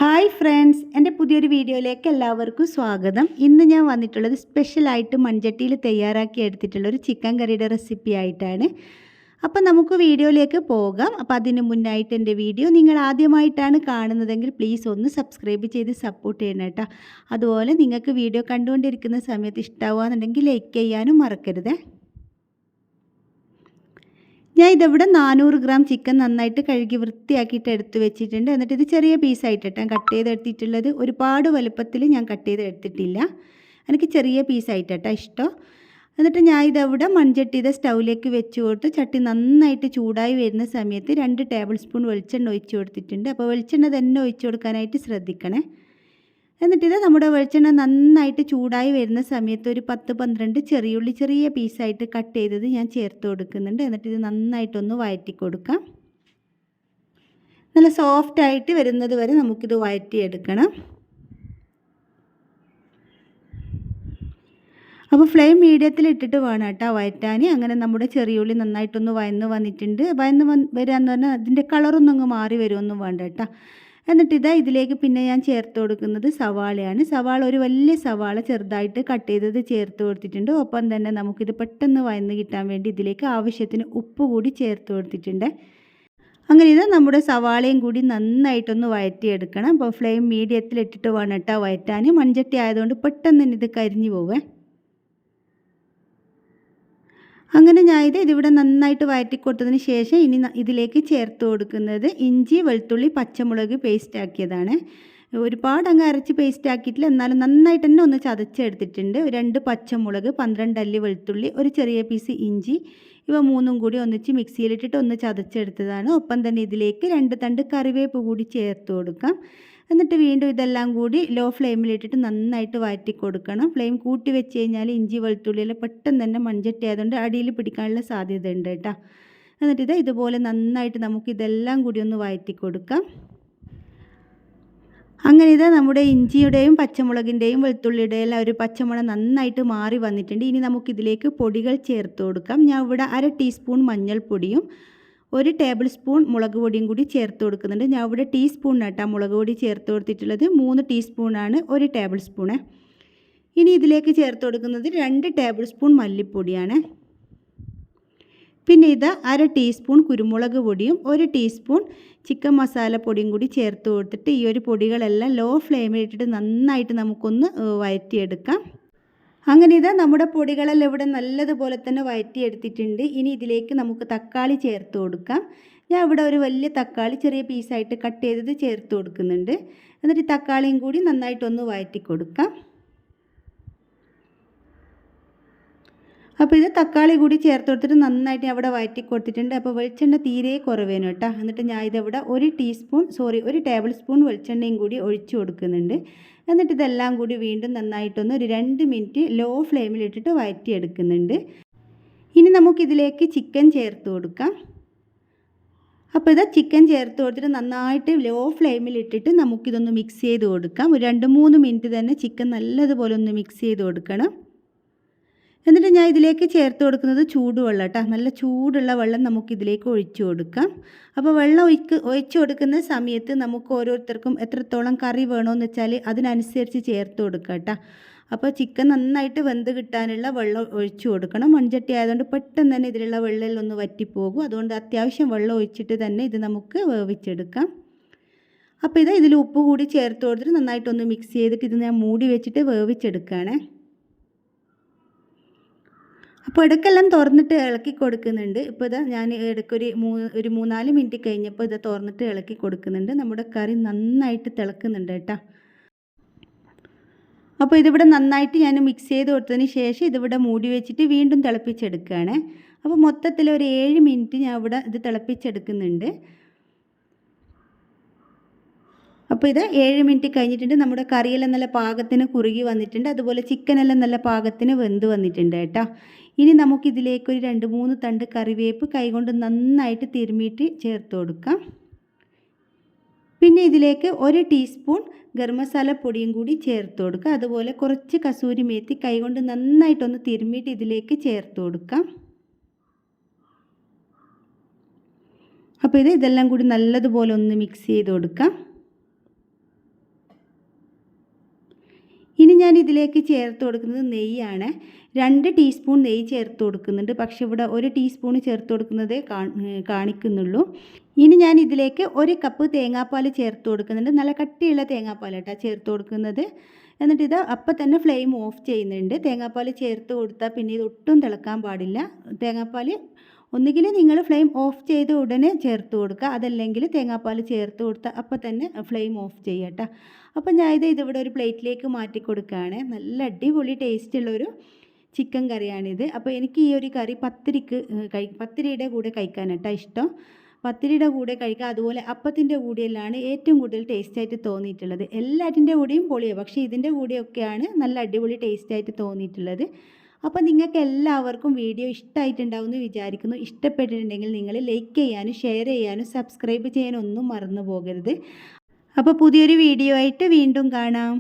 Hi friends, എൻ്റെ പുതിയൊരു വീഡിയോയിലേക്ക് എല്ലാവർക്കും സ്വാഗതം. ഇന്ന് ഞാൻ വന്നിട്ടുള്ളത് സ്പെഷ്യലായിട്ട് മൺചട്ടിയിൽ തയ്യാറാക്കി എടുത്തിട്ടുള്ളൊരു ചിക്കൻ കറിയുടെ റെസിപ്പി ആയിട്ടാണ്. അപ്പോൾ നമുക്ക് വീഡിയോയിലേക്ക് പോകാം. അപ്പോൾ അതിന് മുന്നായിട്ട് എൻ്റെ വീഡിയോ നിങ്ങൾ ആദ്യമായിട്ടാണ് കാണുന്നതെങ്കിൽ പ്ലീസ് ഒന്ന് സബ്സ്ക്രൈബ് ചെയ്ത് സപ്പോർട്ട് ചെയ്യണം കേട്ടോ. അതുപോലെ നിങ്ങൾക്ക് വീഡിയോ കണ്ടുകൊണ്ടിരിക്കുന്ന സമയത്ത് ഇഷ്ടമാവുകയെന്നുണ്ടെങ്കിൽ ലൈക്ക് ചെയ്യാനും മറക്കരുത്. ഞാൻ ഇതിവിടെ 400 ഗ്രാം ചിക്കൻ നന്നായിട്ട് കഴുകി വൃത്തിയാക്കിയിട്ട് എടുത്ത് വെച്ചിട്ടുണ്ട്. എന്നിട്ട് ഇത് ചെറിയ പീസായിട്ടാണ് കട്ട് ചെയ്തെടുത്തിട്ടുള്ളത്. ഒരുപാട് വലുപ്പത്തിൽ ഞാൻ കട്ട് ചെയ്തെടുത്തിട്ടില്ല. എനിക്ക് ചെറിയ പീസായിട്ടാണ് ഇഷ്ടം. എന്നിട്ട് ഞാൻ ഇതവിടെ മൺചട്ടി സ്റ്റൗവിലേക്ക് വെച്ച് കൊടുത്ത് ചട്ടി നന്നായിട്ട് ചൂടായി വരുന്ന സമയത്ത് 2 ടേബിൾ സ്പൂൺ വെളിച്ചെണ്ണ ഒഴിച്ച് കൊടുത്തിട്ടുണ്ട്. അപ്പോൾ വെളിച്ചെണ്ണ തന്നെ ഒഴിച്ച് കൊടുക്കാനായിട്ട് ശ്രദ്ധിക്കണേ. എന്നിട്ടിത് നമ്മുടെ വെളിച്ചെണ്ണ നന്നായിട്ട് ചൂടായി വരുന്ന സമയത്ത് ഒരു 10-12 ചെറിയുള്ളി ചെറിയ പീസായിട്ട് കട്ട് ചെയ്തത് ഞാൻ ചേർത്ത് കൊടുക്കുന്നുണ്ട്. എന്നിട്ടിത് നന്നായിട്ടൊന്ന് വഴറ്റി കൊടുക്കാം. നല്ല സോഫ്റ്റായിട്ട് വരുന്നത് വരെ നമുക്കിത് വഴറ്റിയെടുക്കണം. അപ്പോൾ ഫ്ലെയിം മീഡിയത്തിൽ ഇട്ടിട്ട് വേണം കേട്ടോ വഴറ്റാൻ. അങ്ങനെ നമ്മുടെ ചെറിയുള്ളി നന്നായിട്ടൊന്ന് വഴന്ന് വന്നിട്ടുണ്ട്. വരാമെന്ന് പറഞ്ഞാൽ അതിൻ്റെ കളറൊന്നും അങ്ങ് മാറി വരുമൊന്നും വേണ്ട കേട്ടോ. എന്നിട്ടിതാ ഇതിലേക്ക് പിന്നെ ഞാൻ ചേർത്ത് കൊടുക്കുന്നത് സവാളയാണ്. സവാള ഒരു വലിയ സവാള ചെറുതായിട്ട് കട്ട് ചെയ്തത് ചേർത്ത് കൊടുത്തിട്ടുണ്ട്. ഒപ്പം തന്നെ നമുക്കിത് പെട്ടെന്ന് വഴന്ന് കിട്ടാൻ വേണ്ടി ഇതിലേക്ക് ആവശ്യത്തിന് ഉപ്പ് കൂടി ചേർത്ത് കൊടുത്തിട്ടുണ്ട്. അങ്ങനെ ഇത് നമ്മുടെ സവാളയും കൂടി നന്നായിട്ടൊന്ന് വഴറ്റിയെടുക്കണം. അപ്പോൾ ഫ്ലെയിം മീഡിയത്തിൽ ഇട്ടിട്ട് വേണം കേട്ടോ വഴറ്റാൻ. മൺചട്ടി ആയതുകൊണ്ട് പെട്ടെന്ന് തന്നെ ഇത് കരിഞ്ഞു പോവേ. അങ്ങനെ ഞാൻ ഇതിവിടെ നന്നായിട്ട് വഴറ്റി കൊടുത്തതിന് ശേഷം ഇനി ഇതിലേക്ക് ചേർത്ത് കൊടുക്കുന്നത് ഇഞ്ചി വെളുത്തുള്ളി പച്ചമുളക് പേസ്റ്റ് ആക്കിയതാണ്. ഒരുപാട് അങ്ങ് അരച്ച് പേസ്റ്റ് ആക്കിയിട്ടില്ല, എന്നാലും നന്നായിട്ട് തന്നെ ഒന്ന് ചതച്ചെടുത്തിട്ടുണ്ട്. 2 പച്ചമുളക്, 12 അല്ലി വെളുത്തുള്ളി, ഒരു ചെറിയ പീസ് ഇഞ്ചി, ഇവ മൂന്നും കൂടി ഒന്നിച്ച് മിക്സിയിലിട്ടിട്ട് ഒന്ന് ചതച്ചെടുത്തതാണ്. ഒപ്പം തന്നെ ഇതിലേക്ക് 2 തണ്ട് കറിവേപ്പ് കൂടി ചേർത്ത് കൊടുക്കാം. എന്നിട്ട് വീണ്ടും ഇതെല്ലാം കൂടി ലോ ഫ്ലെയിമിലിട്ടിട്ട് നന്നായിട്ട് വഴറ്റി കൊടുക്കണം. ഫ്ലെയിം കൂട്ടി വെച്ച് കഴിഞ്ഞാൽ ഇഞ്ചി വെളുത്തുള്ളിയെല്ലാം പെട്ടെന്ന് തന്നെ മൺചട്ടി ആയതുകൊണ്ട് അടിയിൽ പിടിക്കാനുള്ള സാധ്യത ഉണ്ട് കേട്ടോ. എന്നിട്ട് ഇതുപോലെ നന്നായിട്ട് നമുക്ക് ഇതെല്ലാം കൂടി ഒന്ന് വഴറ്റി കൊടുക്കാം. അങ്ങനെ നമ്മുടെ ഇഞ്ചിയുടെയും പച്ചമുളകിൻ്റെയും വെളുത്തുള്ളിയുടെയും എല്ലാം ഒരു പച്ചമുളക് നന്നായിട്ട് മാറി വന്നിട്ടുണ്ട്. ഇനി നമുക്കിതിലേക്ക് പൊടികൾ ചേർത്ത് കൊടുക്കാം. ഞാൻ ഇവിടെ 1/2 ടീസ്പൂൺ മഞ്ഞൾപ്പൊടിയും 1 ടേബിൾ സ്പൂൺ മുളക് പൊടിയും കൂടി ചേർത്ത് കൊടുക്കുന്നുണ്ട്. ഞാൻ ഇവിടെ ടീസ്പൂണിനാണ് മുളക് പൊടി ചേർത്ത് കൊടുത്തിട്ടുള്ളത്. 3 ടീസ്പൂണാണ് 1 ടേബിൾ സ്പൂണ്. ഇനി ഇതിലേക്ക് ചേർത്ത് കൊടുക്കുന്നത് 2 ടേബിൾ സ്പൂൺ മല്ലിപ്പൊടിയാണ്. പിന്നെ 1/2 ടീസ്പൂൺ കുരുമുളക് പൊടിയും 1 ടീസ്പൂൺ ചിക്കൻ മസാല പൊടിയും കൂടി ചേർത്ത് കൊടുത്തിട്ട് ഈ ഒരു പൊടികളെല്ലാം ലോ ഫ്ലെയിമിലിട്ടിട്ട് നന്നായിട്ട് നമുക്കൊന്ന് വഴറ്റിയെടുക്കാം. അങ്ങനെ നമ്മുടെ പൊടികളെല്ലാം ഇവിടെ നല്ലതുപോലെ തന്നെ വഴറ്റിയെടുത്തിട്ടുണ്ട്. ഇനി ഇതിലേക്ക് നമുക്ക് തക്കാളി ചേർത്ത് കൊടുക്കാം. ഞാൻ ഇവിടെ ഒരു വലിയ തക്കാളി ചെറിയ പീസായിട്ട് കട്ട് ചെയ്തത് ചേർത്ത് കൊടുക്കുന്നുണ്ട്. എന്നിട്ട് തക്കാളിയും കൂടി നന്നായിട്ടൊന്ന് വഴറ്റി കൊടുക്കാം. അപ്പോൾ തക്കാളി കൂടി ചേർത്ത് കൊടുത്തിട്ട് നന്നായിട്ട് അവിടെ വഴറ്റി കൊടുത്തിട്ടുണ്ട്. അപ്പോൾ വെളിച്ചെണ്ണ തീരെ കുറവേനു കേട്ടോ. എന്നിട്ട് ഞാൻ ഇതിവിടെ 1 ടേബിൾ സ്പൂൺ വെളിച്ചെണ്ണയും കൂടി ഒഴിച്ചു കൊടുക്കുന്നുണ്ട്. എന്നിട്ട് ഇതെല്ലാം കൂടി വീണ്ടും നന്നായിട്ടൊന്ന് ഒരു 2 മിനിറ്റ് ലോ ഫ്ലെയിമിലിട്ടിട്ട് വഴറ്റിയെടുക്കുന്നുണ്ട്. ഇനി നമുക്കിതിലേക്ക് ചിക്കൻ ചേർത്ത് കൊടുക്കാം. അപ്പോൾ ചിക്കൻ ചേർത്ത് കൊടുത്തിട്ട് നന്നായിട്ട് ലോ ഫ്ലെയിമിലിട്ടിട്ട് നമുക്കിതൊന്ന് മിക്സ് ചെയ്ത് കൊടുക്കാം. ഒരു 2-3 മിനിറ്റ് തന്നെ ചിക്കൻ നല്ലതുപോലെ ഒന്ന് മിക്സ് ചെയ്ത് കൊടുക്കണം. എന്നിട്ട് ഞാൻ ഇതിലേക്ക് ചേർത്ത് കൊടുക്കുന്നത് ചൂടുവെള്ളം കേട്ടോ. നല്ല ചൂടുള്ള വെള്ളം നമുക്കിതിലേക്ക് ഒഴിച്ചു കൊടുക്കാം. അപ്പോൾ വെള്ളം ഒഴിച്ചു കൊടുക്കുന്ന സമയത്ത് നമുക്ക് ഓരോരുത്തർക്കും എത്രത്തോളം കറി വേണമെന്ന് വെച്ചാൽ അതിനനുസരിച്ച് ചേർത്ത് കൊടുക്കാം കേട്ടോ. അപ്പോൾ ചിക്കൻ നന്നായിട്ട് വെന്ത് കിട്ടാനുള്ള വെള്ളം ഒഴിച്ചു കൊടുക്കണം. മൺചട്ടി ആയതുകൊണ്ട് പെട്ടെന്ന് തന്നെ ഇതിലുള്ള വെള്ളം ഒന്ന് വറ്റിപ്പോകും. അതുകൊണ്ട് അത്യാവശ്യം വെള്ളം ഒഴിച്ചിട്ട് തന്നെ ഇത് നമുക്ക് വേവിച്ചെടുക്കാം. അപ്പോൾ ഇതിൽ ഉപ്പ് കൂടി ചേർത്ത് കൊടുത്തിട്ട് നന്നായിട്ടൊന്ന് മിക്സ് ചെയ്തിട്ട് ഇത് ഞാൻ മൂടി വെച്ചിട്ട് വേവിച്ചെടുക്കുകയാണ്. അപ്പോൾ ഇടയ്ക്കെല്ലാം തുറന്നിട്ട് ഇളക്കി കൊടുക്കുന്നുണ്ട്. ഇപ്പോൾ ഞാൻ ഇടയ്ക്കൊരു 3-4 മിനിറ്റ് കഴിഞ്ഞപ്പോൾ തുറന്നിട്ട് ഇളക്കി കൊടുക്കുന്നുണ്ട്. നമ്മുടെ കറി നന്നായിട്ട് തിളക്കുന്നുണ്ട് കേട്ടോ. അപ്പോൾ ഇതിവിടെ നന്നായിട്ട് ഞാൻ മിക്സ് ചെയ്ത് കൊടുത്തതിന് ശേഷം ഇതിവിടെ മൂടി വെച്ചിട്ട് വീണ്ടും തിളപ്പിച്ചെടുക്കുകയാണ്. അപ്പോൾ മൊത്തത്തിൽ ഒരു 7 മിനിറ്റ് ഞാൻ ഇവിടെ ഇത് തിളപ്പിച്ചെടുക്കുന്നുണ്ട്. അപ്പോൾ 7 മിനിറ്റ് കഴിഞ്ഞിട്ടുണ്ട്. നമ്മുടെ കറിയെല്ലാം നല്ല പാകത്തിന് കുറുകി വന്നിട്ടുണ്ട്. അതുപോലെ ചിക്കനെല്ലാം നല്ല പാകത്തിന് വെന്ത് വന്നിട്ടുണ്ട് കേട്ടോ. ഇനി നമുക്കിതിലേക്ക് ഒരു 2-3 തണ്ട് കറിവേപ്പ് കൈകൊണ്ട് നന്നായിട്ട് തിരുമ്മിയിട്ട് ചേർത്ത് കൊടുക്കാം. പിന്നെ ഇതിലേക്ക് 1 ടീസ്പൂൺ ഗരം മസാല പൊടിയും കൂടി ചേർത്ത് കൊടുക്കുക. അതുപോലെ കുറച്ച് കസൂരി മേത്തി കൈകൊണ്ട് നന്നായിട്ടൊന്ന് തിരുമ്മിയിട്ട് ഇതിലേക്ക് ചേർത്ത് കൊടുക്കാം. അപ്പോൾ ഇതെല്ലാം കൂടി നല്ലതുപോലെ ഒന്ന് മിക്സ് ചെയ്ത് കൊടുക്കാം. ഞാൻ ഇതിലേക്ക് ചേർത്ത് കൊടുക്കുന്നത് നെയ്യാണ്. 2 ടീസ്പൂൺ നെയ്യ് ചേർത്ത് കൊടുക്കുന്നുണ്ട്. പക്ഷേ ഇവിടെ 1 ടീസ്പൂൺ ചേർത്ത് കൊടുക്കുന്നതേ കാണിക്കുന്നുള്ളൂ. ഇനി ഞാൻ ഇതിലേക്ക് 1 കപ്പ് തേങ്ങാപ്പാൽ ചേർത്ത് കൊടുക്കുന്നുണ്ട്. നല്ല കട്ടിയുള്ള തേങ്ങാപ്പാൽ കേട്ടോ ചേർത്ത് കൊടുക്കുന്നത്. എന്നിട്ട് ഇത് അപ്പം തന്നെ ഫ്ലെയിം ഓഫ് ചെയ്യുന്നുണ്ട്. തേങ്ങാപ്പാൽ ചേർത്ത് കൊടുത്താൽ പിന്നെ ഇത് ഒട്ടും തിളക്കാൻ പാടില്ല. തേങ്ങാപ്പാൽ ഒന്നുകിൽ നിങ്ങൾ ഫ്ലെയിം ഓഫ് ചെയ്ത് ഉടനെ ചേർത്ത് കൊടുക്കുക, അതല്ലെങ്കിൽ തേങ്ങാപ്പാൽ ചേർത്ത് കൊടുത്താൽ അപ്പം തന്നെ ഫ്ലെയിം ഓഫ് ചെയ്യുക കേട്ടോ. അപ്പം ഞാൻ ഇതിവിടെ ഒരു പ്ലേറ്റിലേക്ക് മാറ്റി കൊടുക്കുകയാണ്. നല്ല അടിപൊളി ടേസ്റ്റുള്ളൊരു ചിക്കൻ കറിയാണിത്. അപ്പോൾ എനിക്ക് ഈ ഒരു കറി പത്തിരിയുടെ കൂടെ കഴിക്കാനായിട്ടാണ് ഇഷ്ടം. പത്തിരിയുടെ കൂടെ കഴിക്കുക, അതുപോലെ അപ്പത്തിൻ്റെ കൂടെയെല്ലാം ഏറ്റവും കൂടുതൽ ടേസ്റ്റായിട്ട് തോന്നിയിട്ടുള്ളത്. എല്ലാറ്റിൻ്റെ കൂടെയും പൊളിയാണ്, പക്ഷേ ഇതിൻ്റെ കൂടെയൊക്കെയാണ് നല്ല അടിപൊളി ടേസ്റ്റായിട്ട് തോന്നിയിട്ടുള്ളത്. അപ്പോൾ നിങ്ങൾക്ക് എല്ലാവർക്കും വീഡിയോ ഇഷ്ടമായിട്ടുണ്ടാവുമെന്ന് വിചാരിക്കുന്നു. ഇഷ്ടപ്പെട്ടിട്ടുണ്ടെങ്കിൽ നിങ്ങൾ ലൈക്ക് ചെയ്യാനും ഷെയർ ചെയ്യാനും സബ്സ്ക്രൈബ് ചെയ്യാനും ഒന്നും മറന്നു പോകരുത്. അപ്പോൾ പുതിയൊരു വീഡിയോ ആയിട്ട് വീണ്ടും കാണാം.